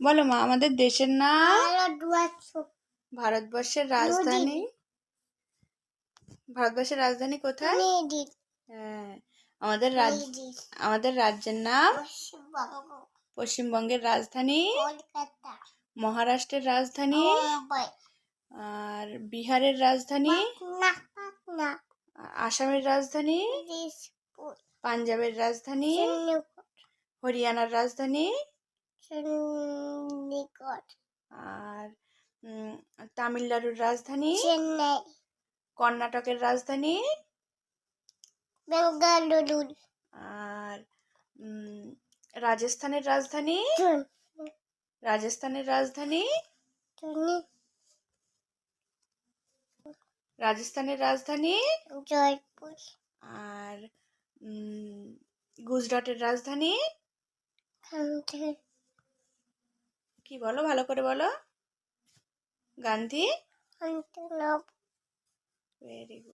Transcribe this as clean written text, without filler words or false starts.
বলো মা, আমাদের দেশের নাম। ভারতবর্ষ। ভারতবর্ষের রাজধানী। ভারতবর্ষের রাজধানী কোথায়? হ্যাঁ, আমাদের রাজ্যের নাম পশ্চিমবঙ্গ। পশ্চিমবঙ্গের রাজধানী কলকাতা। মহারাষ্ট্রের রাজধানী মুম্বাই। আর বিহারের রাজধানী পাটনা। আসামের রাজধানী দিসপুর। পাঞ্জাবের রাজধানী হরিয়ানার রাজধানী চণ্ডীগড়। আর তামিলনাড়ুর রাজধানী চেন্নাই। কর্ণাটকের রাজধানী বেঙ্গালুরু। আর রাজস্থানের রাজধানী জয়পুর। আর গুজরাটের রাজধানী কি বলো, ভালো করে বলো। গান্ধী। Very good.